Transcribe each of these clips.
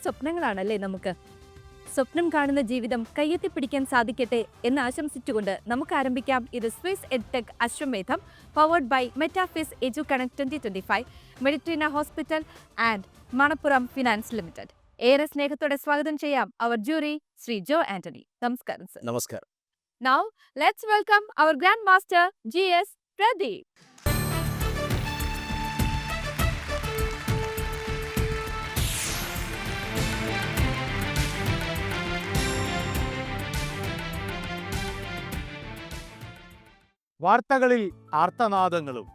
സ്വപ്നങ്ങളാണല്ലേ നമുക്ക്. സ്വപ്നം കാണുന്ന ജീവിതം കയ്യെത്തിപ്പിടിക്കാൻ സാധിക്കട്ടെ എന്ന് ആശംസിച്ചുകൊണ്ട് നമുക്ക് ആരംഭിക്കാം. ഇത് Swiss edtech Ashwamedham powered by Metaphys edu connect 2025, Meditrina hospital and Manappuram finance limited. ഏറെ സ്നേഹത്തോടെ സ്വാഗതം ചെയ്യാം അവർ ജൂറി ശ്രീ ജോ ആന്റണി. നമസ്കാരം സർ. നമസ്കാരം. Now let's welcome our Grand Master GS Pradeep. വാർത്തകളിൽ ആർത്തനാദങ്ങളും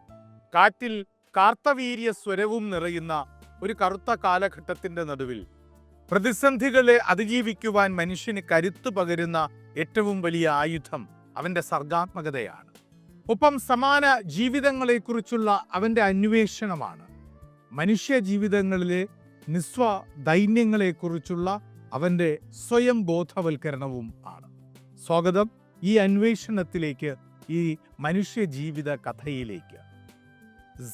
കാറ്റിൽ കാർത്തവീര്യ സ്വരവും നിറയുന്ന ഒരു കറുത്ത കാലഘട്ടത്തിന്റെ നടുവിൽ പ്രതിസന്ധികളെ അതിജീവിക്കുവാൻ മനുഷ്യന് കരുത്തു പകരുന്ന ഏറ്റവും വലിയ ആയുധം അവന്റെ സർഗാത്മകതയാണ്. ഒപ്പം സമാന ജീവിതങ്ങളെക്കുറിച്ചുള്ള അവന്റെ അന്വേഷണമാണ്. മനുഷ്യ ജീവിതങ്ങളിലെ നിസ്വ ദൈന്യങ്ങളെക്കുറിച്ചുള്ള അവന്റെ സ്വയം ബോധവൽക്കരണവും ആണ്. സ്വാഗതം ഈ അന്വേഷണത്തിലേക്ക്, ഈ മനുഷ്യ ജീവിത കഥയിലേക്ക്.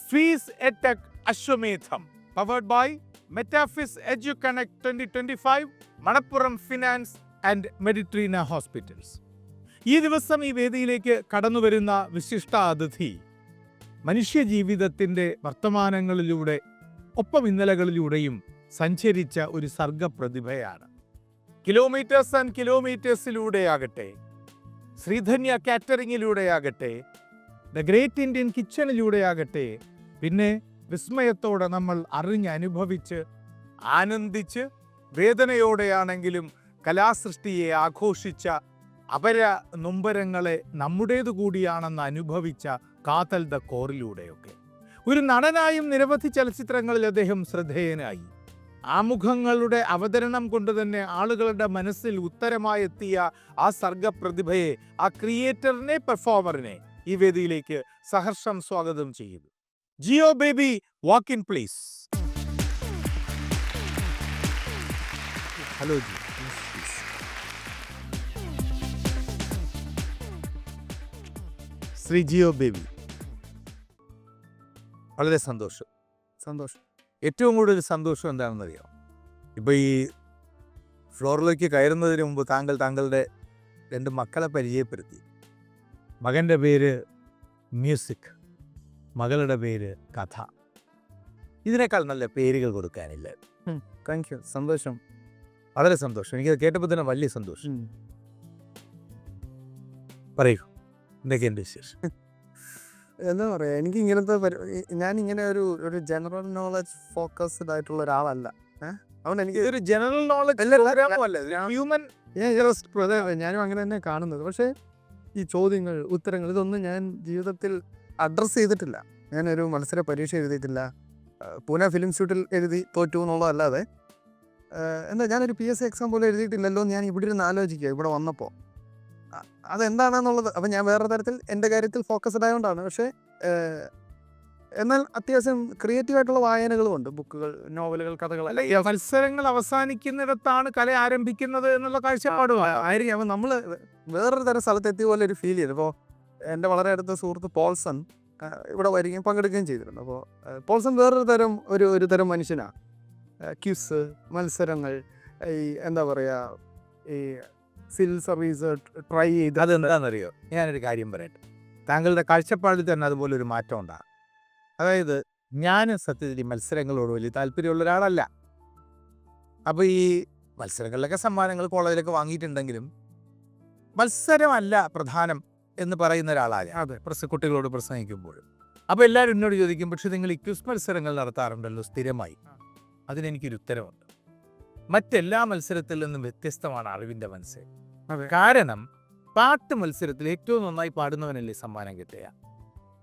Swiss edtech Ashwamedham powered by Metaphys edu connect 2025, Manappuram finance and Meditrina hospitals. ഈ ദിവസം ഈ വേദിയിലേക്ക് കടന്നുവരുന്ന വിശിഷ്ട അതിഥി മനുഷ്യ ജീവിതത്തിൻ്റെ വർത്തമാനങ്ങളിലൂടെ ഒപ്പം ഇന്നലകളിലൂടെയും സഞ്ചരിച്ച ഒരു സർഗപ്രതിഭയാണ്. കിലോമീറ്റേഴ്സ് ആൻഡ് കിലോമീറ്റേഴ്സിലൂടെയാകട്ടെ, ശ്രീധന്യ കാറ്ററിങ്ങിലൂടെയാകട്ടെ, ദ ഗ്രേറ്റ് ഇന്ത്യൻ കിച്ചണിലൂടെയാകട്ടെ, പിന്നെ വിസ്മയത്തോടെ നമ്മൾ അറിഞ്ഞനുഭവിച്ച് ആനന്ദിച്ച് വേദനയോടെയാണെങ്കിലും കലാസൃഷ്ടിയെ ആഘോഷിച്ച അപര നൊമ്പരങ്ങളെ നമ്മുടേതു കൂടിയാണെന്ന് അനുഭവിച്ച കാതൽ ദ കോറിലൂടെയൊക്കെ ഒരു നടനായും നിരവധി ചലച്ചിത്രങ്ങളിൽ അദ്ദേഹം ശ്രദ്ധേയനായി. ആമുഖങ്ങളുടെ അവതരണം കൊണ്ട് തന്നെ ആളുകളുടെ മനസ്സിൽ ഉത്തരമായി എത്തിയ ആ സർഗപ്രതിഭയെ, ആ ക്രിയേറ്ററിനെ, പെർഫോമറിനെ ഈ വേദിയിലേക്ക് സഹർഷം സ്വാഗതം ചെയ്യുന്നു. Jeo Baby, walk in please. Hello ji. Shri Jeo Baby, വളരെ സന്തോഷം. ഏറ്റവും കൂടുതൽ സന്തോഷം എന്താണെന്നറിയാം, ഇപ്പോൾ ഈ ഫ്ലോറിലേക്ക് കയറുന്നതിന് മുമ്പ് താങ്കളുടെ 2 മക്കളെ പരിചയപ്പെടുത്തി. മകൻ്റെ പേര് മ്യൂസിക്, മകളുടെ പേര് കഥ. ഇതിനേക്കാൾ നല്ല പേരുകൾ കൊടുക്കാനില്ല. Thank you. സന്തോഷം, വളരെ സന്തോഷം. എനിക്കത് കേട്ടപ്പോൾ തന്നെ വലിയ സന്തോഷം. പറയൂ, എന്തൊക്കെയുണ്ട് വിശേഷം? എന്താ പറയുക, എനിക്ക് ഇങ്ങനത്തെ ഞാനിങ്ങനെ ഒരു ജനറൽ നോളജ് ഫോക്കസ്ഡ് ആയിട്ടുള്ള ഒരാളല്ല. അതുകൊണ്ട് എനിക്ക് ഒരു ജനറൽ നോളജ് ഹ്യൂമൻ, ഞാനും അങ്ങനെ തന്നെ കാണുന്നത്. പക്ഷേ ഈ ചോദ്യങ്ങൾ, ഉത്തരങ്ങൾ, ഇതൊന്നും ഞാൻ ജീവിതത്തിൽ അഡ്രസ്സ് ചെയ്തിട്ടില്ല. ഞാനൊരു മത്സര പരീക്ഷ എഴുതിയിട്ടില്ല. പൂനെ ഫിലിം ഇൻസ്റ്റിറ്റ്യൂട്ടിൽ എഴുതി തോറ്റു എന്നുള്ളതല്ലാതെ എന്താ ഞാനൊരു PSC എക്സാം പോലും എഴുതിയിട്ടില്ലല്ലോ. ഞാൻ ഇവിടെ ഇരുന്ന് ആലോചിക്കുക ഇവിടെ വന്നപ്പോൾ അതെന്താണെന്നുള്ളത്. അപ്പം ഞാൻ വേറെ തരത്തിൽ എൻ്റെ കാര്യത്തിൽ ഫോക്കസ്ഡ് ആയതുകൊണ്ടാണ്. പക്ഷേ എന്നാൽ അത്യാവശ്യം ക്രിയേറ്റീവായിട്ടുള്ള വായനകളും ഉണ്ട്. ബുക്കുകൾ, നോവലുകൾ, കഥകൾ. അല്ല, മത്സരങ്ങൾ അവസാനിക്കുന്നിടത്താണ് കല ആരംഭിക്കുന്നത് എന്നുള്ള കാഴ്ചപ്പാടുമാണ്. ആയിരിക്കും. അപ്പം നമ്മൾ വേറൊരു തരം സ്ഥലത്തെത്തിയ പോലെ ഒരു ഫീൽ ചെയ്തു. ഇപ്പോൾ എൻ്റെ വളരെ അടുത്ത സുഹൃത്ത് പോൾസൺ ഇവിടെ വരികയും പങ്കെടുക്കുകയും ചെയ്തിട്ടുണ്ട്. അപ്പോൾ പോൾസൺ വേറൊരു തരം ഒരു തരം മനുഷ്യനാണ്. ക്യൂസ്, മത്സരങ്ങൾ, ഈ എന്താ പറയുക, ഈ സിവിൽ സർവീസ് ട്രൈ ചെയ്ത്. അതെന്താണെന്നറിയോ, ഞാനൊരു കാര്യം പറയട്ടെ. താങ്കളുടെ കാഴ്ചപ്പാടിൽ തന്നെ അതുപോലെ ഒരു മാറ്റം ഉണ്ടാകും. അതായത് ഞാൻ സത്യത്തിൽ ഈ മത്സരങ്ങളോട് വലിയ താല്പര്യമുള്ള ഒരാളല്ല. അപ്പോൾ ഈ മത്സരങ്ങളിലൊക്കെ സമ്മാനങ്ങൾ കോളേജിലൊക്കെ വാങ്ങിയിട്ടുണ്ടെങ്കിലും മത്സരമല്ല പ്രധാനം എന്ന് പറയുന്ന ഒരാളാണ്. അതെ, കുട്ടികളോട് പ്രസംഗിക്കുമ്പോഴും. അപ്പോൾ എല്ലാവരും എന്നോട് ചോദിക്കും, പക്ഷെ നിങ്ങൾ ഈ ക്വിസ് മത്സരങ്ങൾ നടത്താറുണ്ടല്ലോ സ്ഥിരമായി. അതിനെനിക്കൊരു ഉത്തരവുണ്ട്. മറ്റെല്ലാ മത്സരത്തിൽ നിന്നും വ്യത്യസ്തമാണ് അറിവിൻ്റെ മത്സരം. കാരണം പാട്ട് മത്സരത്തിൽ ഏറ്റവും നന്നായി പാടുന്നവനല്ലേ സമ്മാനം കിട്ടുക,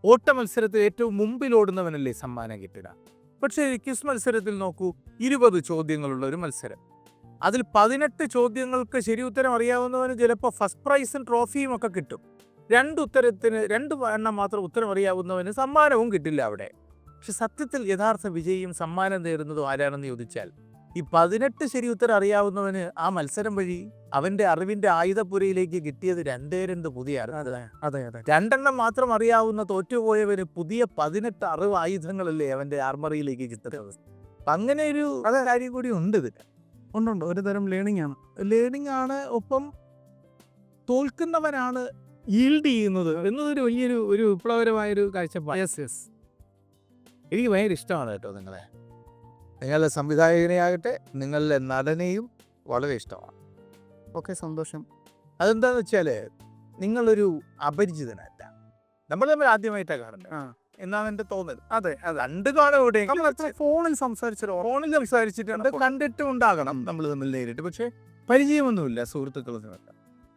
ഓട്ട മത്സരത്തിൽ ഏറ്റവും മുമ്പിൽ ഓടുന്നവനല്ലേ സമ്മാനം കിട്ടുക. പക്ഷേ ക്വിസ് മത്സരത്തിൽ നോക്കൂ, 20 ചോദ്യങ്ങളുള്ള ഒരു മത്സരം. അതിൽ 18 ചോദ്യങ്ങൾക്ക് ശരി ഉത്തരം അറിയാവുന്നവന് ചിലപ്പോൾ ഫസ്റ്റ് പ്രൈസും ട്രോഫിയും ഒക്കെ കിട്ടും. 2 ഉത്തരത്തിന് 2 എണ്ണം മാത്രം ഉത്തരം അറിയാവുന്നവന് സമ്മാനവും കിട്ടില്ല അവിടെ. പക്ഷെ സത്യത്തിൽ യഥാർത്ഥ വിജയിയും സമ്മാനം നേടുന്നതും ആരാണെന്ന് ചോദിച്ചാൽ ഈ 18 ശരി ഉത്തരം അറിയാവുന്നവന് ആ മത്സരം വഴി അവന്റെ അറിവിന്റെ ആയുധപ്പുരയിലേക്ക് കിട്ടിയത് 2 പുതിയ അറിവ്. അതെ 2 മാത്രം അറിയാവുന്ന തോറ്റുപോയവന് പുതിയ 18 അറിവ് ആയുധങ്ങളല്ലേ അവന്റെ ആർമറിയിലേക്ക് കിട്ടുന്നത്. അപ്പം അങ്ങനെ ഒരു കാര്യം കൂടി ഉണ്ട് ഇതിന്. ഉണ്ട് ഒരു തരം ലേണിംഗ് ആണ്. ലേണിംഗ് ആണ്. ഒപ്പം തോൽക്കുന്നവനാണ് ഈൽഡ് ചെയ്യുന്നത് എന്നതൊരു വലിയൊരു വിപ്ലവകരമായൊരു കാഴ്ചപ്പാട്. Yes yes. എനിക്ക് ഭയങ്കര ഇഷ്ടമാണ് കേട്ടോ നിങ്ങളെ. നിങ്ങളുടെ സംവിധായകനെയാകട്ടെ നിങ്ങളുടെ നടനെയും വളരെ ഇഷ്ടമാണ്. ഓക്കെ, സന്തോഷം. അതെന്താന്ന് വെച്ചാൽ നിങ്ങളൊരു അപരിചിതനല്ല. നമ്മൾ തമ്മിൽ ആദ്യമായിട്ടാണ് കാണുന്നത് ആ എന്നാണ് എൻ്റെ തോന്നൽ. അതെ അതെ. കണ്ടു കാണും, ഫോണിൽ സംസാരിച്ചോ? ഫോണിൽ സംസാരിച്ചിട്ടുണ്ട്, കണ്ടിട്ടും ഉണ്ടാകണം നമ്മൾ തമ്മിൽ നേരിട്ട്. പക്ഷേ പരിചയമൊന്നുമില്ല സുഹൃത്തുക്കളൊന്നുമല്ല.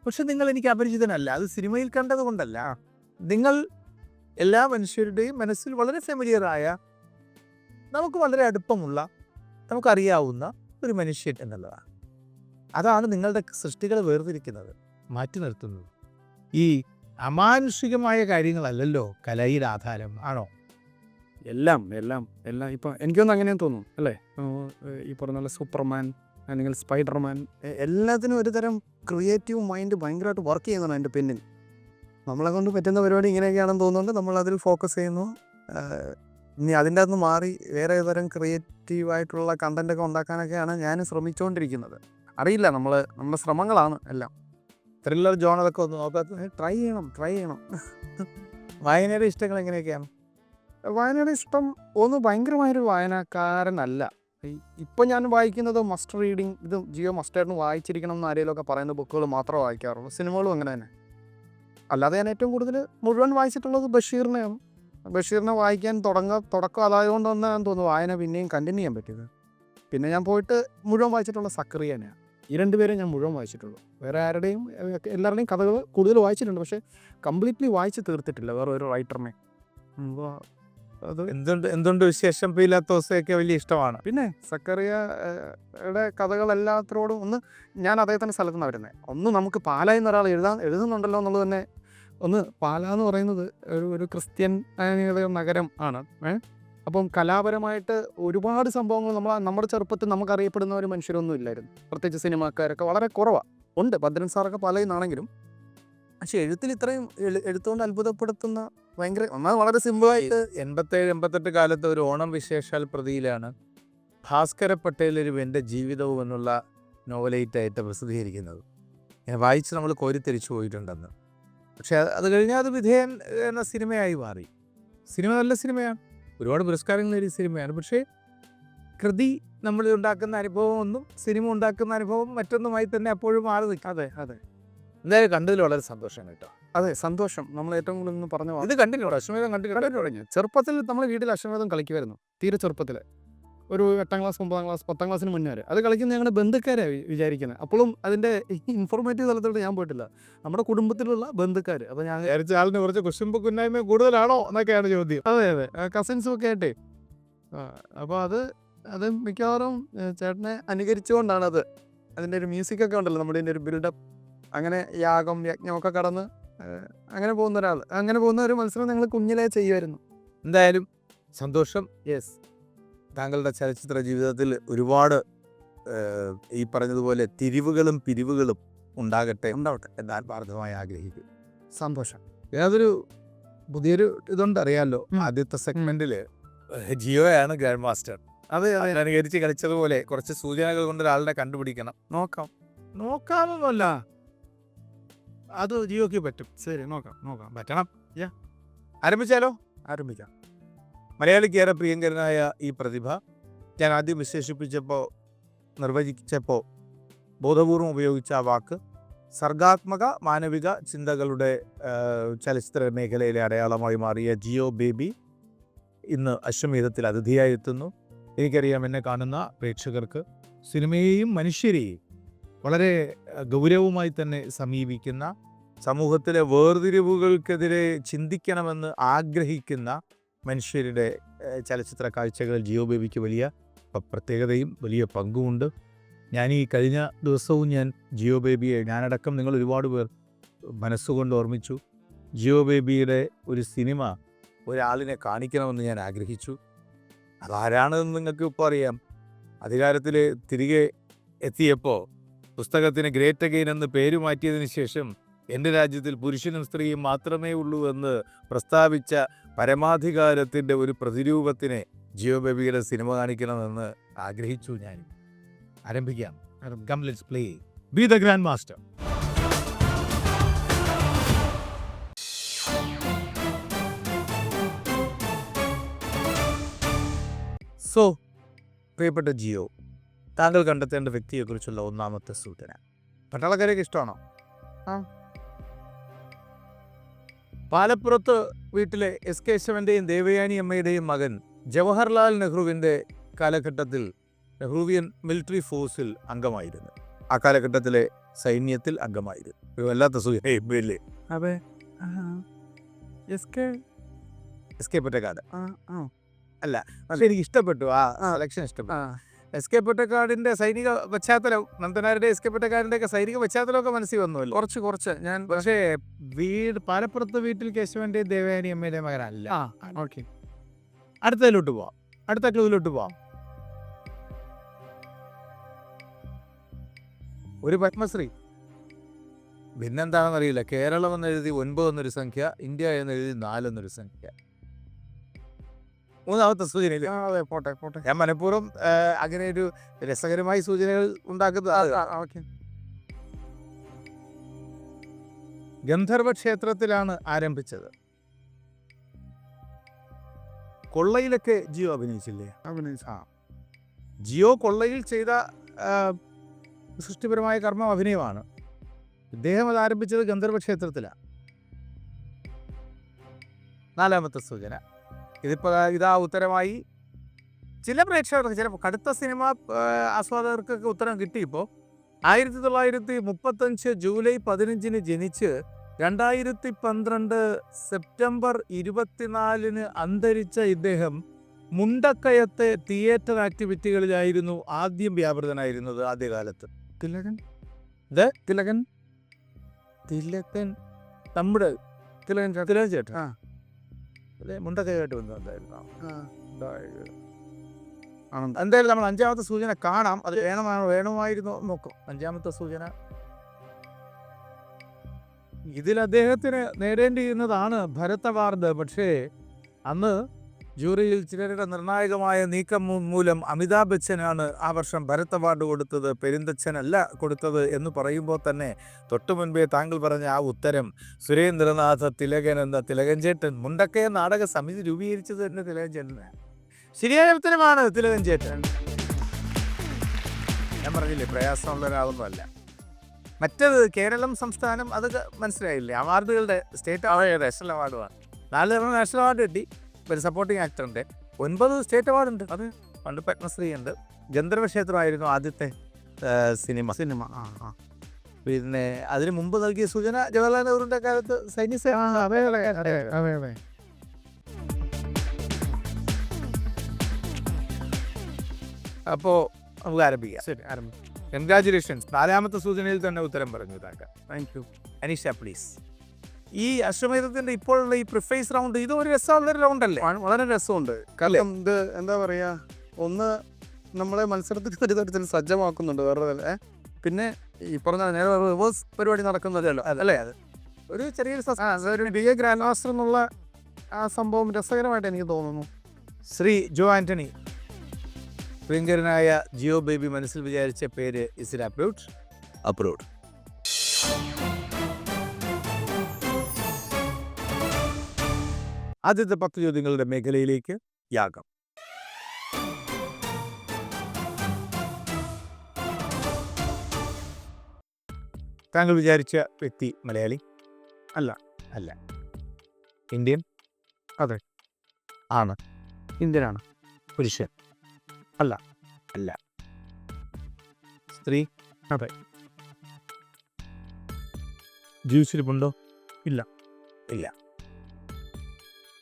പക്ഷെ നിങ്ങൾ എനിക്ക് അപരിചിതനല്ല. അത് സിനിമയിൽ കണ്ടത് കൊണ്ടല്ല. നിങ്ങൾ എല്ലാ മനുഷ്യരുടെയും മനസ്സിൽ വളരെ ഫെമിലിയറായ, നമുക്ക് വളരെ അടുപ്പമുള്ള, നമുക്കറിയാവുന്ന ഒരു മനുഷ്യൻ എന്നുള്ളതാണ്. അതാണ് നിങ്ങളുടെ സൃഷ്ടികളെ വേർതിരിക്കുന്നത്, മാറ്റി നിർത്തുന്നത്. ഈ അമാനുഷികമായ കാര്യങ്ങളല്ലല്ലോ കലയുടെ ആധാരം, ആണോ? എല്ലാം എല്ലാം എല്ലാം ഇപ്പം എനിക്കൊന്നും അങ്ങനെയും തോന്നും അല്ലേ. ഈ പറഞ്ഞ സൂപ്പർമാൻ അല്ലെങ്കിൽ സ്പൈഡർമാൻ, എല്ലാത്തിനും ഒരു തരം ക്രിയേറ്റീവ് മൈൻഡ് ഭയങ്കരമായിട്ട് വർക്ക് ചെയ്യുന്നതാണ് അതിൻ്റെ പിന്നിൽ. നമ്മളെ കൊണ്ട് പറ്റുന്ന പരിപാടി ഇങ്ങനെയൊക്കെയാണെന്ന് തോന്നുന്നുണ്ട്, നമ്മൾ അതിൽ ഫോക്കസ് ചെയ്യുന്നു. ഇനി അതിൻ്റെ അകത്ത് മാറി വേറെ തരം ക്രിയേറ്റീവായിട്ടുള്ള കണ്ടൻറ്റൊക്കെ ഉണ്ടാക്കാനൊക്കെയാണ് ഞാൻ ശ്രമിച്ചുകൊണ്ടിരിക്കുന്നത്. അറിയില്ല, നമ്മുടെ ശ്രമങ്ങളാണ് എല്ലാം. ത്രില്ലർ ജോണറൊക്കെ ഒന്ന് നോക്കാത്ത ട്രൈ ചെയ്യണം. വായനയുടെ ഇഷ്ടങ്ങൾ എങ്ങനെയൊക്കെയാണ്? വായനയുടെ ഇഷ്ടം ഒന്ന് ഭയങ്കരമായൊരു വായനക്കാരനല്ല. ഇപ്പം ഞാൻ വായിക്കുന്നത് മസ്റ്റ് റീഡിങ്, ഇത് ജിയോ മസ്റ്റായിട്ട് വായിച്ചിരിക്കണം എന്ന് ആരെങ്കിലുമൊക്കെ പറയുന്ന ബുക്കുകൾ മാത്രമേ വായിക്കാറുള്ളൂ. സിനിമകളും അങ്ങനെ തന്നെ. അല്ലാതെ ഞാൻ ഏറ്റവും കൂടുതൽ മുഴുവൻ വായിച്ചിട്ടുള്ളത് ബഷീറിനെയാണ്. ബഷീറിനെ വായിക്കാൻ തുടക്കം അതായതുകൊണ്ട് തന്നെയാണെന്ന് തോന്നുന്നു വായന പിന്നെയും കണ്ടിന്യൂ ചെയ്യാൻ പറ്റിയത്. പിന്നെ ഞാൻ പോയിട്ട് മുഴുവൻ വായിച്ചിട്ടുള്ള സക്കറിയനെയാണ്. ഈ രണ്ടുപേരെ ഞാൻ മുഴുവൻ വായിച്ചിട്ടുള്ളൂ. വേറെ ആരുടെയും എല്ലാവരുടെയും കഥകൾ കൂടുതൽ വായിച്ചിട്ടുണ്ട്, പക്ഷേ കംപ്ലീറ്റ്ലി വായിച്ച് തീർത്തിട്ടില്ല വേറെ ഒരു റൈറ്ററിനെ. അത് എന്തുണ്ട് വിശേഷം പീലാത്തോസയൊക്കെ വലിയ ഇഷ്ടമാണ്. പിന്നെ സക്കറിയയുടെ കഥകളെല്ലാത്തരോടും ഒന്ന് ഞാൻ അദ്ദേഹത്തിൻ്റെ സ്ഥലത്ത് നിന്നാണ് വരുന്നത്. ഒന്ന് നമുക്ക് പാല എന്നൊരാൾ എഴുതുന്നുണ്ടല്ലോ എന്നുള്ളത് തന്നെ. ഒന്ന് പാല എന്ന് പറയുന്നത് ഒരു ക്രിസ്ത്യൻ നഗരം ആണ്. അപ്പം കലാപരമായിട്ട് ഒരുപാട് സംഭവങ്ങൾ നമ്മുടെ ചെറുപ്പത്തിൽ നമുക്കറിയപ്പെടുന്ന ഒരു മനുഷ്യരൊന്നും ഇല്ലായിരുന്നു. പ്രത്യേകിച്ച് സിനിമാക്കാരൊക്കെ വളരെ കുറവാണ്. ഉണ്ട്, ഭദ്രൻ സാറൊക്കെ പാലയിന്നാണെങ്കിലും. പക്ഷെ എഴുത്തിൽ ഇത്രയും എഴുത്തുകൊണ്ട് അത്ഭുതപ്പെടുത്തുന്ന ഭയങ്കര വളരെ സിമ്പിളായിട്ട് 87-88 കാലത്ത് ഒരു ഓണം വിശേഷാൽ പ്രതിയിലാണ് ഭാസ്കര പട്ടേൽ ഒരു എൻ്റെ ജീവിതവും എന്നുള്ള നോവലേറ്റായിട്ട് പ്രസിദ്ധീകരിക്കുന്നത്. ഞാൻ വായിച്ച് നമ്മൾ കോരിത്തിരിച്ചു പോയിട്ടുണ്ടെന്ന്. പക്ഷെ അത് കഴിഞ്ഞാൽ അത് വിധേയൻ എന്ന സിനിമയായി മാറി. സിനിമ നല്ല സിനിമയാണ്, ഒരുപാട് പുരസ്കാരങ്ങൾ നേടിയ സിനിമയാണ്. പക്ഷേ കൃതി നമ്മൾ ഉണ്ടാക്കുന്ന അനുഭവം ഒന്നും സിനിമ ഉണ്ടാക്കുന്ന അനുഭവം മറ്റൊന്നുമായി തന്നെ അപ്പോഴും മാറി നിൽക്കും. അതെ അതെ. എന്തായാലും കണ്ടതിൽ വളരെ സന്തോഷം കേട്ടോ. അതെ, സന്തോഷം. നമ്മൾ ഏറ്റവും കൂടുതൽ പറഞ്ഞു ഇത് കണ്ടിന്യൂ അശ്വമേധം കണ്ടിന്യൂ. ചെറുപ്പത്തിൽ നമ്മൾ വീട്ടിൽ അശ്വമേധം കളിക്കുമായിരുന്നു. തീരെ ചെറുപ്പത്തിൽ ഒരു 8ാം ക്ലാസ് 9ാം ക്ലാസ് 10ാം ക്ലാസ്സിന് മുന്നേ വരെ അത് കളിക്കുന്ന ഞങ്ങളുടെ ബന്ധുക്കാരെ വിചാരിക്കുന്നത്. അപ്പോഴും അതിൻ്റെ ഇൻഫോർമേറ്റീവ് തലത്തോട്ട് ഞാൻ പോയിട്ടില്ല. നമ്മുടെ കുടുംബത്തിലുള്ള ബന്ധുക്കാർ. അപ്പോൾ ഞാൻ വിചാരിച്ച ആളിന് കുറച്ച് കുശുമ്പ് കുന്നായ്മ കൂടുതലാണോ എന്നൊക്കെയാണ് ചോദ്യം. അതെ അതെ, കസിൻസും ഒക്കെ ആയിട്ടേ. അപ്പോൾ അത് മിക്കവാറും ചേട്ടനെ അനുകരിച്ചുകൊണ്ടാണ്. അതിൻ്റെ ഒരു മ്യൂസിക്കൊക്കെ ഉണ്ടല്ലോ, നമ്മുടെ ഇതിൻ്റെ ഒരു ബിൽഡപ്പ്. അങ്ങനെ യാഗം യജ്ഞമൊക്കെ കടന്ന് അങ്ങനെ പോകുന്ന ഒരാൾ, അങ്ങനെ പോകുന്ന ഒരു മത്സരം ഞങ്ങൾ കുഞ്ഞിലേ ചെയ്യുമായിരുന്നു. എന്തായാലും സന്തോഷം. യെസ്, താങ്കളുടെ ചലച്ചിത്ര ജീവിതത്തിൽ ഒരുപാട് ഈ പറഞ്ഞതുപോലെ തിരിവുകളും പിരിവുകളും ഉണ്ടാകട്ടെ എന്ന് ആത്മാർത്ഥമായി ആഗ്രഹിക്കും. സന്തോഷം. അതൊരു പുതിയൊരു ഇതുണ്ട്, അറിയാമല്ലോ. ആദ്യത്തെ സെഗ്മെന്റിൽ ജിയോയാണ് ഗ്രാൻഡ് മാസ്റ്റർ. അതെ അനുകരിച്ച് കളിച്ചതുപോലെ കുറച്ച് സൂചനകൾ കൊണ്ട് ഒരാളിനെ കണ്ടുപിടിക്കണം. നോക്കാമൊന്നുമല്ല, അത് ജിയോക്ക് പറ്റും. ശരി, നോക്കാം പറ്റണം. ആരംഭിച്ചാലോ? ആരംഭിക്കാം. മലയാളിക്ക് ഏറെ പ്രിയങ്കരനായ ഈ പ്രതിഭ ഞാൻ ആദ്യം നിർവചിച്ചപ്പോൾ ബോധപൂർവം ഉപയോഗിച്ച ആ വാക്ക് സർഗാത്മക മാനവിക ചിന്തകളുടെ ചലച്ചിത്ര മേഖലയിലെ അടയാളമായി മാറിയ ജിയോ ബേബി ഇന്ന് അശ്വമേധത്തിൽ അതിഥിയായി എത്തുന്നു. എനിക്കറിയാം, എന്നെ കാണുന്ന പ്രേക്ഷകർക്ക് സിനിമയെയും മനുഷ്യരെയും വളരെ ഗൗരവമായി തന്നെ സമീപിക്കുന്ന, സമൂഹത്തിലെ വേർതിരിവുകൾക്കെതിരെ ചിന്തിക്കണമെന്ന് ആഗ്രഹിക്കുന്ന മനുഷ്യരുടെ ചലച്ചിത്ര കാഴ്ചകളിൽ ജിയോ ബേബിക്ക് വലിയ പ്രത്യേകതയും വലിയ പങ്കുമുണ്ട്. ഞാൻ ഈ കഴിഞ്ഞ ദിവസവും ഞാൻ ജിയോ ബേബിയെ, ഞാനടക്കം നിങ്ങൾ ഒരുപാട് പേർ മനസ്സുകൊണ്ട് ഓർമ്മിച്ചു. ജിയോ ബേബിയുടെ ഒരു സിനിമ ഒരാളിനെ കാണിക്കണമെന്ന് ഞാൻ ആഗ്രഹിച്ചു. അതാരാണെന്ന് നിങ്ങൾക്ക് ഇപ്പോൾ അറിയാം. അധികാരത്തിൽ തിരികെ എത്തിയപ്പോൾ പുസ്തകത്തിന് ഗ്രേറ്റ് അഗെയിൻ എന്ന് പേര് മാറ്റിയതിന് ശേഷം എൻ്റെ രാജ്യത്തിൽ പുരുഷനും സ്ത്രീയും മാത്രമേ ഉള്ളൂ എന്ന് പ്രസ്താവിച്ച പരമാധികാരത്തിൻ്റെ ഒരു പ്രതിരൂപത്തിനെ ജിയോ ബേബിയുടെ സിനിമ കാണിക്കണമെന്ന് ആഗ്രഹിച്ചു. ഞാൻ ആരംഭിക്കാം. Come, let's play. Be the Grand Master. So പ്രിയപ്പെട്ട ജിയോ, താങ്കൾ കണ്ടെത്തേണ്ട വ്യക്തിയെക്കുറിച്ചുള്ള ഒന്നാമത്തെ സൂചന. പട്ടാളക്കാരെയൊക്കെ ഇഷ്ടമാണോ? പാലപ്പുറത്ത് വീട്ടിലെ എസ് കേശവൻ്റെയും ദേവയാനി അമ്മയുടെയും മകൻ ജവഹർലാൽ നെഹ്റുവിൻ്റെ കാലഘട്ടത്തിൽ നെഹ്റുവിയൻ മിലിറ്ററി ഫോഴ്സിൽ അംഗമായിരുന്നു. ആ കാലഘട്ടത്തിലെ സൈന്യത്തിൽ അംഗമായിരുന്നു. ഒരു വല്ലാത്ത സൂചനയില്ലേ? അതെ. എസ് കെ പൊറ്റക്കാട് അല്ല, പക്ഷെ എനിക്ക് ഇഷ്ടപ്പെട്ടു ആ സെലക്ഷൻ ഇഷ്ടപ്പെട്ടു. എസ് കെ പൊറ്റക്കാടിന്റെ സൈനിക പശ്ചാത്തലം, നന്ദനാരുടെ എസ് കെ പൊറ്റക്കാടിന്റെ ഒക്കെ സൈനിക പശ്ചാത്തലമൊക്കെ മനസ്സിൽ വന്നുവല്ലോ. കുറച്ച് ഞാൻ പക്ഷേ പാലപ്പുറത്ത് വീട്ടിൽ കേശവന്റെ ദേവയാനി അമ്മയുടെ മകനല്ല. ഓക്കെ, അടുത്തതിലോട്ട് പോവാം. അടുത്ത ക്ലൂവിലോട്ട് പോവാം. ഒരു പത്മശ്രീ. പിന്നെന്താണെന്ന് അറിയില്ല. കേരളം എന്നെഴുതി 9 എന്നൊരു സംഖ്യ, ഇന്ത്യ എന്നെഴുതി 4 എന്നൊരു സംഖ്യ. മൂന്നാമത്തെ സൂചനയില്ല. പോട്ടെ. ഞാൻ മനഃപൂർവ്വം അങ്ങനെ ഒരു രസകരമായ സൂചനകൾ ഉണ്ടാക്കുന്നത്. ഗന്ധർവ ക്ഷേത്രത്തിലാണ് ആരംഭിച്ചത്. കൊള്ളയിലൊക്കെ ജിയോ അഭിനയിച്ചില്ലേ? ജിയോ കൊള്ളയിൽ ചെയ്ത സൃഷ്ടിപരമായ കർമ്മം അഭിനയമാണ്. ഇദ്ദേഹം അത് ആരംഭിച്ചത് ഗന്ധർവ ക്ഷേത്രത്തിലാണ്. നാലാമത്തെ സൂചന. ഇതാ ഉത്തരമായി. ചില പ്രേക്ഷകർക്ക്, ചില കടുത്ത സിനിമ ആസ്വാദകർക്കൊക്കെ ഉത്തരം കിട്ടിയപ്പോൾ 1935 ജൂലൈ 15 ജനിച്ച് 2012 സെപ്റ്റംബർ 24 അന്തരിച്ച ഇദ്ദേഹം മുണ്ടക്കയത്തെ തിയേറ്റർ ആക്ടിവിറ്റികളിലായിരുന്നു ആദ്യം വ്യാപൃതനായിരുന്നത്. ആദ്യകാലത്ത് തിലകൻ നമ്മുടെ തിലകൻ ചേട്ടൻ മുണ്ടക്കയായിട്ട് ബന്ധമുണ്ടായിരുന്നു. എന്തായാലും നമ്മൾ അഞ്ചാമത്തെ സൂചന കാണാം. അത് വേണമായിരുന്നോ നോക്കും. അഞ്ചാമത്തെ സൂചന. ഇതിൽ അദ്ദേഹത്തിന് നേടേണ്ടിയിരുന്നതാണ് ഭരത് അവാർഡ്. പക്ഷേ അന്ന് ജൂറിയിൽ ചിലരുടെ നിർണായകമായ നീക്കം മൂലം അമിതാഭ് ബച്ചനാണ് ആ വർഷം ഭരത് അവാർഡ് കൊടുത്തത്, പെരുന്തച്ഛനല്ല കൊടുത്തത് എന്ന് പറയുമ്പോൾ തന്നെ തൊട്ടു മുൻപേ താങ്കൾ പറഞ്ഞ ആ ഉത്തരം സുരേന്ദ്രനാഥ തിലകൻ എന്ന തിലകൻ ചേട്ടൻ, മുണ്ടക്കയ നാടക സമിതി രൂപീകരിച്ചത് തന്നെ തിലകൻ ചേട്ടനാണ്. ശരിയായ ഉത്തരമാണ് തിലകൻ ചേട്ടൻ. ഞാൻ പറഞ്ഞില്ലേ, പ്രയാസമുള്ള ഒരാളൊന്നുമല്ല. മറ്റത് കേരളം സംസ്ഥാനം, അത് മനസ്സിലായില്ലേ? അവാർഡുകളുടെ സ്റ്റേറ്റ് നാഷണൽ അവാർഡുമാണ്. 4 തവണ നാഷണൽ അവാർഡ് കിട്ടി. ഒരു സപ്പോർട്ടിങ് ആക്ടറിൻ്റെ 9 സ്റ്റേറ്റ് അവാർഡുണ്ട്. അത് പണ്ട് പത്മശ്രീ ഉണ്ട്. ഗന്ധർവ ക്ഷേത്രമായിരുന്നു ആദ്യത്തെ സിനിമ. പിന്നെ അതിന് മുമ്പ് നൽകിയ സൂചന ജവഹർലാൽ നെഹ്റുവിൻ്റെ കാലത്ത് സൈന്യസേന. അപ്പോൾ നമുക്ക് ആരംഭിക്കാം. ശരി, ആരംഭിക്കാം. കൺഗ്രാജുലേഷൻസ്. 4ാമത്തെ സൂചനയിൽ തന്നെ ഉത്തരം പറഞ്ഞു താങ്കൾ. Thank you. അനീഷ പ്ലീസ്. ഈ അശ്വമേധത്തിൻ്റെ ഇപ്പോഴുള്ള ഈ പ്രിഫേസ് റൗണ്ട്, ഇത് ഒരു രസമുള്ളൊരു റൗണ്ടല്ലേ? വളരെ രസമുണ്ട്. കാരണം ഇത് എന്താ പറയുക, ഒന്ന് നമ്മളെ മത്സരത്തിൽ ഒരു തരത്തിൽ സജ്ജമാക്കുന്നുണ്ട്. വേറെ പിന്നെ ഈ പറഞ്ഞ നേരെ റിവേഴ്സ് പരിപാടി നടക്കുന്നതല്ലോ അല്ലേ? അത് ഒരു ചെറിയൊരു ബിഗ് ഗ്രാൻഡ് മാസ്റ്റർ എന്നുള്ള ആ സംഭവം രസകരമായിട്ട് എനിക്ക് തോന്നുന്നു. ശ്രീ ജോ ആന്റണി, പ്രിയങ്കരനായ ജിയോ ബേബി മനസ്സിൽ വിചാരിച്ച പേര് ഇസ് ഇറ്റ് അപ്രൂവ്ഡ്? ആദ്യത്തെ 10 ചോദ്യങ്ങളുടെ മേഖലയിലേക്ക് യാഗം. താങ്കൾ വിചാരിച്ച വ്യക്തി മലയാളി അല്ല. ഇന്ത്യൻ? അതെ. ആണ്. ഇന്ത്യനാണ്. പുരുഷൻ? അല്ല. സ്ത്രീ? അതെ. ജീവിച്ചിരിപ്പുണ്ടോ? ഇല്ല.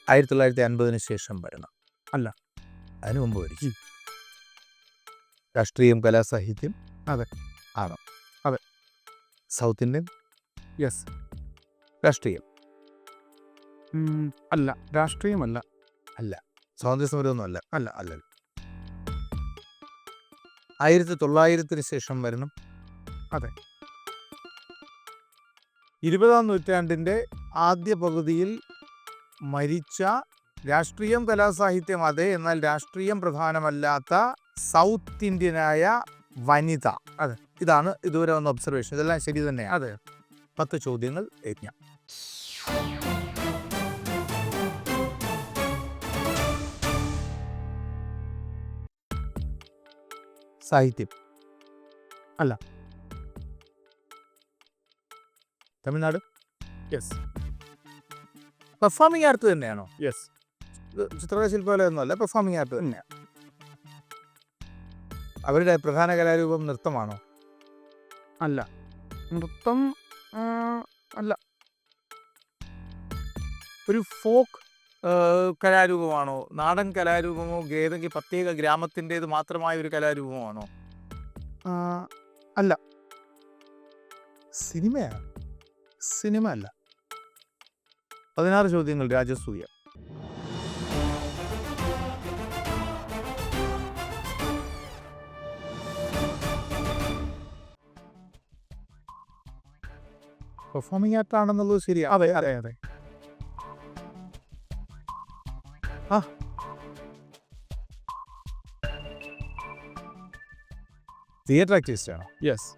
1950 ശേഷം വരണം? അല്ല. അതിനു മുമ്പ് വരും. രാഷ്ട്രീയം, കലാസാഹിത്യം? അതെ. ആണോ? അതെ. South Indian? യെസ്. രാഷ്ട്രീയം? അല്ല. രാഷ്ട്രീയമല്ല. അല്ല. സ്വാതന്ത്ര്യ സമരമൊന്നും അല്ല? അല്ല. 1900 ശേഷം വരണം? അതെ. 20ാം നൂറ്റാണ്ടിൻ്റെ ആദ്യ പകുതിയിൽ മരിച്ച, രാഷ്ട്രീയം കലാസാഹിത്യം അതെ, എന്നാൽ രാഷ്ട്രീയം പ്രധാനമല്ലാത്ത സൗത്ത് ഇന്ത്യനായ വനിത. അതെ. ഇതാണ് ഇതുവരെ വന്ന ഒബ്സർവേഷൻ. ഇതെല്ലാം ശരി തന്നെയാണ്. അതെ. 10 ചോദ്യങ്ങൾ യജ്ഞം. സാഹിത്യം. അല്ല. തമിഴ്നാട്. യെസ്. പെർഫോമിംഗ് ആർട്ട് തന്നെയാണോ? യെസ്. ചിത്രകലാശില്പമൊന്നുമല്ല, പെർഫോമിംഗ് ആർട്ട് തന്നെയാണ്. അവരുടെ പ്രധാന കലാരൂപം നൃത്തമാണോ? അല്ല. നൃത്തം അല്ല. ഒരു ഫോക്ക് കലാരൂപമാണോ? നാടൻ കലാരൂപമോ? ഏതെങ്കിലും പ്രത്യേക ഗ്രാമത്തിൻ്റേത് മാത്രമായ ഒരു കലാരൂപമാണോ? അല്ല. സിനിമയാണ്. സിനിമ അല്ല. 16 ചോദ്യങ്ങൾ രാജസൂയ. പെർഫോമിംഗ് ആർട്ട് ആണെന്നുള്ളത് ശരിയാണ്. അതെ അതെ അതെ. തിയേറ്റർ ആക്ടിവിസ്റ്റ് ആണോ? Yes.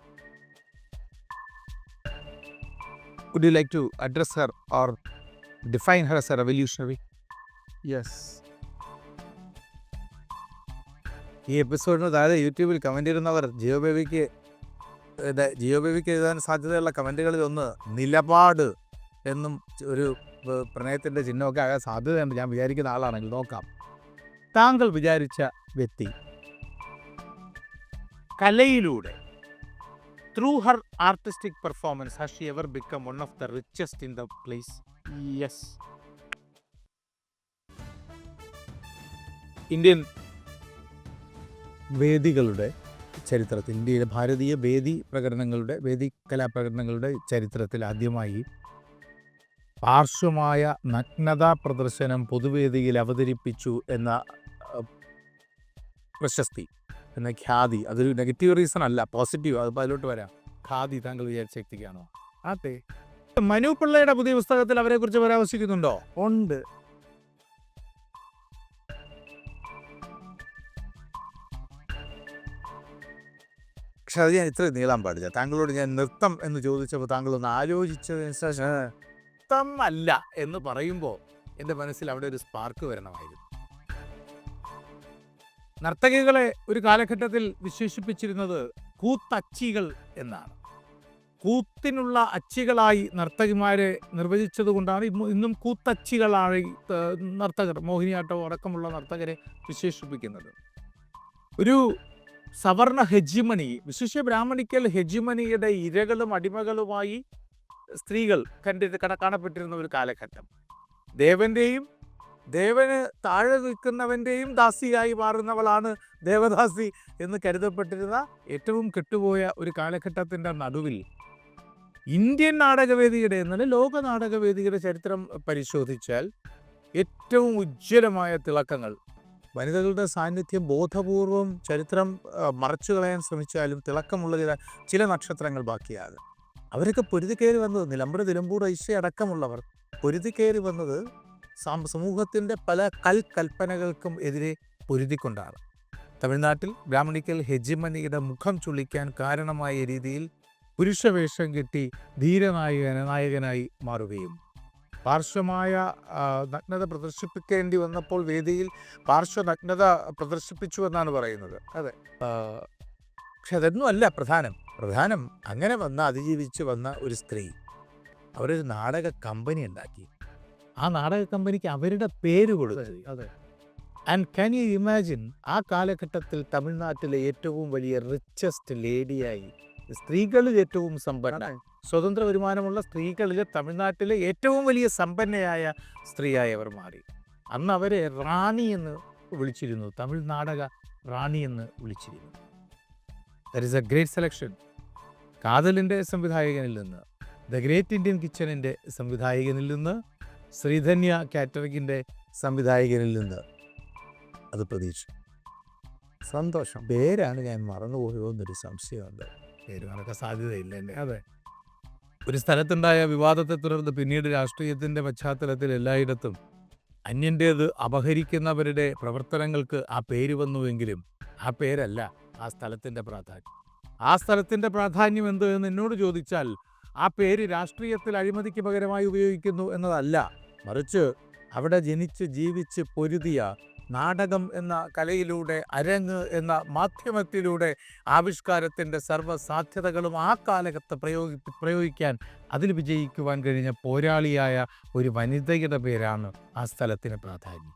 Would you like to address her or define her as a revolutionary? Yes. ഈ എപ്പിസോഡിന് താഴെ യൂട്യൂബിൽ കമൻ്റ് ഇടുന്നവർ ജിയോ ബേബിക്ക് എഴുതാൻ സാധ്യതയുള്ള കമൻറ്റുകളിൽ ഒന്ന് നിലപാട് എന്നും ഒരു പ്രണയത്തിൻ്റെ ചിഹ്നമൊക്കെ ആകാൻ സാധ്യതയുണ്ട്. ഞാൻ വിചാരിക്കുന്ന ആളാണെങ്കിൽ നോക്കാം. താങ്കൾ വിചാരിച്ച വ്യക്തി കലയിലൂടെ through her artistic performance has she ever become one of the richest in the place? Yes. Indian വേദികളുടെ ചരിത്രത്തിൽ, ഇന്ത്യയിലെ ഭാരതീയ വേദി കലാപ്രകടനങ്ങളുടെ ചരിത്രത്തിൽ ആദ്യമായി പാർശ്വമായ നഗ്നതാ പ്രദർശനം പൊതുവേദിയിൽ അവതരിപ്പിച്ചു എന്ന പ്രശസ്തി, എന്ന ഖ്യാതി, അതൊരു നെഗറ്റീവ് റീസൺ അല്ല, പോസിറ്റീവ്. അതിപ്പോൾ അതിലോട്ട് വരാം. ഖ്യാതി താങ്കൾ വിചാരിച്ച വ്യക്തിക്കാണോ? അതെ. മനു പിള്ളയുടെ പുതിയ പുസ്തകത്തിൽ അവരെക്കുറിച്ച് പരാമർശിക്കുന്നുണ്ടോ? ഉണ്ട്. പക്ഷെ അത് ഞാൻ ഇത്ര നീളാൻ പാടില്ല. താങ്കളോട് ഞാൻ നൃത്തം എന്ന് ചോദിച്ചപ്പോൾ താങ്കളൊന്ന് ആലോചിച്ചതിന് ശേഷം നൃത്തം അല്ല എന്ന് പറയുമ്പോൾ എൻ്റെ മനസ്സിൽ അവിടെ ഒരു സ്പാർക്ക് വരണമായിരുന്നു. നർത്തകികളെ ഒരു കാലഘട്ടത്തിൽ വിശേഷിപ്പിച്ചിരുന്നത് കൂത്തച്ചികൾ എന്നാണ്. കൂത്തിനുള്ള അച്ചികളായി നർത്തകിമാരെ നിർവചിച്ചത് കൊണ്ടാണ് ഇന്നും കൂത്തച്ചികളായി നർത്തകർ, മോഹിനിയാട്ടം അടക്കമുള്ള നർത്തകരെ വിശേഷിപ്പിക്കുന്നത്. ഒരു സവർണ ഹെജിമണി, വിശിഷ്യ ബ്രാഹ്മണിക്കൽ ഹെജിമണിയുടെ ഇരകളും അടിമകളുമായി സ്ത്രീകൾ കാണപ്പെട്ടിരുന്ന ഒരു കാലഘട്ടം. ദേവന് താഴെ നിൽക്കുന്നവൻ്റെയും ദാസിയായി മാറുന്നവളാണ് ദേവദാസി എന്ന് കരുതപ്പെട്ടിരുന്ന ഏറ്റവും കെട്ടുപോയ ഒരു കാലഘട്ടത്തിൻ്റെ നടുവിൽ ഇന്ത്യൻ നാടകവേദിയുടെ എന്നല്ല ലോക നാടകവേദിയുടെ ചരിത്രം പരിശോധിച്ചാൽ ഏറ്റവും ഉജ്ജ്വലമായ തിളക്കങ്ങൾ, വനിതകളുടെ സാന്നിധ്യം ബോധപൂർവം ചരിത്രം മറച്ചു കളയാൻ ശ്രമിച്ചാലും തിളക്കമുള്ള ചില നക്ഷത്രങ്ങൾ ബാക്കിയാകും. അവരൊക്കെ പൊരുതിക്കയറി വന്നത്, നിലമ്പൂർ നിലമ്പൂർ ഐശ്യ അടക്കമുള്ളവർ പൊരുതിക്കയറി വന്നത് സമൂഹത്തിൻ്റെ പല കൽപ്പനകൾക്കും എതിരെ പൊരുതിക്കൊണ്ടാണ്. തമിഴ്നാട്ടിൽ ബ്രാഹ്മണിക്കൽ ഹെജിമണിയുടെ മുഖം ചുളിക്കാൻ കാരണമായ രീതിയിൽ പുരുഷവേഷം കെട്ടി നായകനായി മാറുകയും പാർശ്വമായ നഗ്നത പ്രദർശിപ്പിക്കേണ്ടി വന്നപ്പോൾ വേദിയിൽ പാർശ്വനഗ്നത പ്രദർശിപ്പിച്ചു എന്നാണ് പറയുന്നത്. അതെ. പക്ഷെ അതൊന്നും അല്ല പ്രധാനം അങ്ങനെ അതിജീവിച്ച് വന്ന ഒരു സ്ത്രീ അവരൊരു നാടക കമ്പനി ഉണ്ടാക്കി. ആ നാടക കമ്പനിക്ക് അവരുടെ പേര് കൊടുത്തു. അതെ. ആൻഡ് ക്യാൻ യു ഇമാജിൻ, ആ കാലഘട്ടത്തിൽ തമിഴ്നാട്ടിലെ ഏറ്റവും വലിയ റിച്ചസ്റ്റ് ലേഡിയായി, സ്ത്രീകളിൽ ഏറ്റവും സമ്പന്ന, സ്വതന്ത്ര വരുമാനമുള്ള സ്ത്രീകളിൽ തമിഴ്നാട്ടിലെ ഏറ്റവും വലിയ സമ്പന്നയായ സ്ത്രീയായി അവർ മാറി. അന്ന് അവരെ റാണി എന്ന് വിളിച്ചിരുന്നു, തമിഴ് നാടക റാണി എന്ന് വിളിച്ചിരുന്നു. That is a great selection. കാതലിൻ്റെ സംവിധായകനിൽ നിന്ന്, ദ ഗ്രേറ്റ് ഇന്ത്യൻ കിച്ചണിൻ്റെ സംവിധായകനിൽ നിന്ന്, ശ്രീധന്യ കാറ്ററിംഗിൻ്റെ സംവിധായകനിൽ നിന്ന് അത് പ്രതീക്ഷ. സന്തോഷം. പേരാണ് ഞാൻ മറന്നുപോയോ എന്നൊരു സംശയമുണ്ട്. പേര് നടക്കാൻ സാധ്യതയില്ല എൻ്റെ. അതെ. ഒരു സ്ഥലത്തുണ്ടായ വിവാദത്തെ തുടർന്ന് പിന്നീട് രാഷ്ട്രീയത്തിൻ്റെ പശ്ചാത്തലത്തിൽ എല്ലായിടത്തും അന്യൻ്റേത് അപഹരിക്കുന്നവരുടെ പ്രവർത്തനങ്ങൾക്ക് ആ പേര് വന്നുവെങ്കിലും ആ പേരല്ല ആ സ്ഥലത്തിൻ്റെ പ്രാധാന്യം. ആ സ്ഥലത്തിൻ്റെ പ്രാധാന്യം എന്ത് എന്ന് എന്നോട് ചോദിച്ചാൽ ആ പേര് രാഷ്ട്രീയത്തിൽ അഴിമതിക്ക് പകരമായി ഉപയോഗിക്കുന്നു എന്നതല്ല, മറിച്ച് അവിടെ ജനിച്ച് ജീവിച്ച് പൊരുതിയ നാടകം എന്ന കലയിലൂടെ, അരങ്ങ് എന്ന മാധ്യമത്തിലൂടെ ആവിഷ്കാരത്തിൻ്റെ സർവ്വസാധ്യതകളും ആ കാലഘട്ടത്ത് പ്രയോഗിക്കാൻ, അതിൽ വിജയിക്കുവാൻ കഴിഞ്ഞ പോരാളിയായ ഒരു വനിതയുടെ പേരാണ് ആ സ്ഥലത്തിന് പ്രാധാന്യം.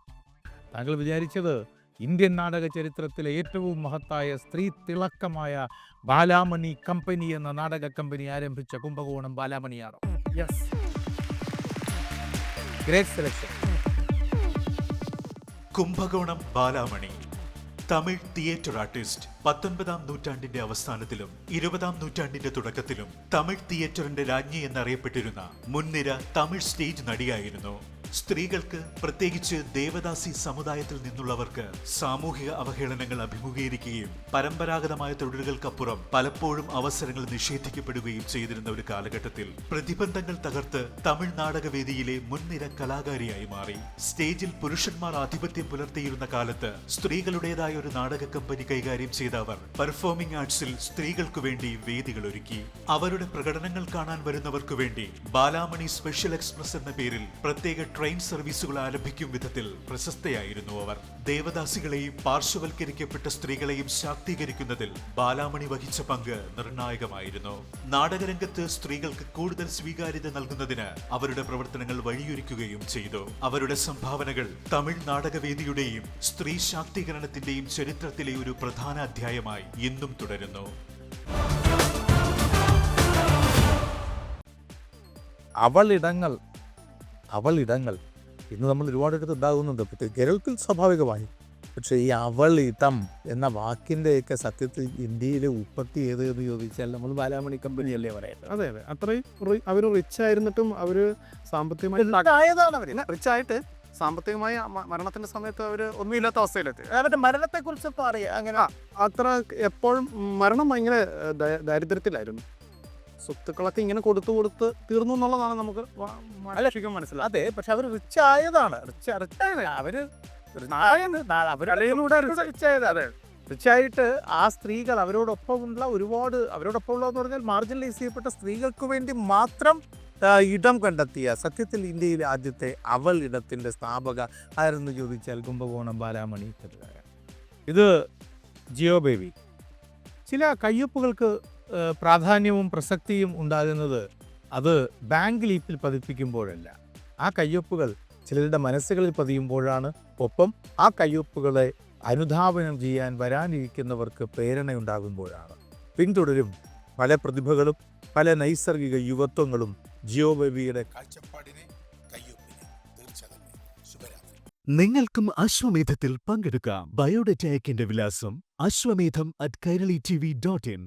താങ്കൾ വിചാരിച്ചത് ഇന്ത്യൻ നാടക ചരിത്രത്തിലെ ഏറ്റവും മഹത്തായ സ്ത്രീ തിളക്കമായ ബാലാമണി കമ്പനി എന്ന നാടക കമ്പനി ആരംഭിച്ച കുംഭകോണം ബാലാമണിയാണോ? Yes. Great selection. Kumbakonam Balamani Tamil theatre artist. 19-ാം നൂറ്റാണ്ടിന്റെ അവസാനത്തിലും 20-ാം നൂറ്റാണ്ടിന്റെ തുടക്കത്തിലും തമിഴ് തിയേറ്ററിന്റെ രാജ്ഞി എന്നറിയപ്പെട്ടിരുന്ന മുൻനിര തമിഴ് സ്റ്റേജ് നടിയായിരുന്നു. സ്ത്രീകൾക്ക്, പ്രത്യേകിച്ച് ദേവദാസി സമുദായത്തിൽ നിന്നുള്ളവർക്ക് സാമൂഹിക അവഹേളനങ്ങൾ അഭിമുഖീകരിക്കുകയും പരമ്പരാഗതമായ തൊഴിലുകൾക്കപ്പുറം പലപ്പോഴും അവസരങ്ങൾ നിഷേധിക്കപ്പെടുകയും ചെയ്തിരുന്ന ഒരു കാലഘട്ടത്തിൽ പ്രതിബന്ധങ്ങൾ തകർത്ത് തമിഴ് നാടകവേദിയിലെ മുൻനിര കലാകാരിയായി മാറി. സ്റ്റേജിൽ പുരുഷന്മാർ ആധിപത്യം പുലർത്തിയിരുന്ന കാലത്ത് സ്ത്രീകളുടേതായ ഒരു നാടക കമ്പനി കൈകാര്യം ചെയ്ത അവർ പെർഫോമിംഗ് ആർട്സിൽ സ്ത്രീകൾക്കു വേണ്ടി വേദികൾ ഒരുക്കി. അവരുടെ പ്രകടനങ്ങൾ കാണാൻ വരുന്നവർക്കു വേണ്ടി ബാലാമണി സ്പെഷ്യൽ എക്സ്പ്രസ് എന്ന പേരിൽ പ്രത്യേക ട്രെയിൻ സർവീസുകൾ ആരംഭിക്കും വിധത്തിൽ പ്രശസ്തയായിരുന്നു അവർ. ദേവദാസികളെയും പാർശ്വവൽക്കരിക്കപ്പെട്ട സ്ത്രീകളെയും ശാക്തീകരിക്കുന്നതിൽ ബാലാമണി വഹിച്ച പങ്ക് നിർണായകമായിരുന്നു. നാടകരംഗത്ത് സ്ത്രീകൾക്ക് കൂടുതൽ സ്വീകാര്യത നൽകുന്നതിന് അവരുടെ പ്രവർത്തനങ്ങൾ വഴിയൊരുക്കുകയും ചെയ്തു. അവരുടെ സംഭാവനകൾ തമിഴ് നാടകവേദിയുടെയും സ്ത്രീ ശാക്തീകരണത്തിന്റെയും ചരിത്രത്തിലെ ഒരു പ്രധാന അധ്യായമായി ഇന്നും തുടരുന്നു. അവളിടങ്ങൾ ഇന്ന് നമ്മൾ ഒരുപാടെടുത്ത് ഉണ്ടാകുന്നുണ്ട്. കേരളത്തിൽ സ്വാഭാവികമായി. പക്ഷേ ഈ അവളിടം എന്ന വാക്കിൻ്റെയൊക്കെ സത്യത്തിൽ ഇന്ത്യയിലെ ഉൽപ്പത്തി ഏത് എന്ന് ചോദിച്ചാൽ നമ്മൾ ബാലാമണി കമ്പനിയല്ലേ പറയുന്നത്. അതെ അതെ, അത്രയും അവർ റിച്ച് ആയിരുന്നിട്ടും അവർ സാമ്പത്തികമായി റിച്ച് ആയിട്ട് സാമ്പത്തികമായി മരണത്തിന്റെ സമയത്ത് അവർ ഒന്നുമില്ലാത്ത അവസ്ഥയിലെത്തി. അവരുടെ മരണത്തെക്കുറിച്ചൊക്കെ അറിയാം. അങ്ങനെ അത്ര എപ്പോഴും മരണം ഭയങ്കര ദാരിദ്ര്യത്തിലായിരുന്നു. സ്വത്തുക്കളൊക്കെ ഇങ്ങനെ കൊടുത്ത് തീർന്നു എന്നുള്ളതാണ് നമുക്ക് മനസ്സിലായത്. അതെ, പക്ഷെ അവർ റിച്ച് ആയതാണ്. റിച്ചായിട്ട് ആ സ്ത്രീകൾ അവരോടൊപ്പമുള്ള ഒരുപാട്, അവരോടൊപ്പമുള്ള എന്ന് പറഞ്ഞാൽ മാർജിനലൈസ് ചെയ്യപ്പെട്ട സ്ത്രീകൾക്ക് വേണ്ടി മാത്രം ഇടം കണ്ടെത്തിയ, സത്യത്തിൽ ഇന്ത്യയിലെ ആദ്യത്തെ അവൾ ഇടത്തിൻ്റെ സ്ഥാപക ആരെന്ന് ചോദിച്ചാൽ കുംഭകോണം ബാലാമണി. ഇത് ജിയോ ബേബി. ചില കയ്യൊപ്പുകൾക്ക് പ്രാധാന്യവും പ്രസക്തിയും ഉണ്ടാകുന്നത് അത് ബാങ്ക് ലീപ്പിൽ പതിപ്പിക്കുമ്പോഴല്ല, ആ കയ്യൊപ്പുകൾ ചിലരുടെ മനസ്സുകളിൽ പതിയുമ്പോഴാണ്. ഒപ്പം ആ കയ്യൊപ്പുകളെ അനുധാവനം ചെയ്യാൻ വരാനിരിക്കുന്നവർക്ക് പ്രേരണയുണ്ടാകുമ്പോഴാണ്. പിന്തുടരും പല പ്രതിഭകളും പല നൈസർഗിക യുവത്വങ്ങളും ജിയോ ബേബിയുടെ കാഴ്ചപ്പാടിനെ, കയ്യൊപ്പിനെ തീർച്ചയായും ശുഭരാത്രി. നിങ്ങൾക്കും അശ്വമേധത്തിൽ പങ്കെടുക്കാം. ബയോഡേറ്റ അയക്കേണ്ട വിലാസം ashwamedham@kairalitv.in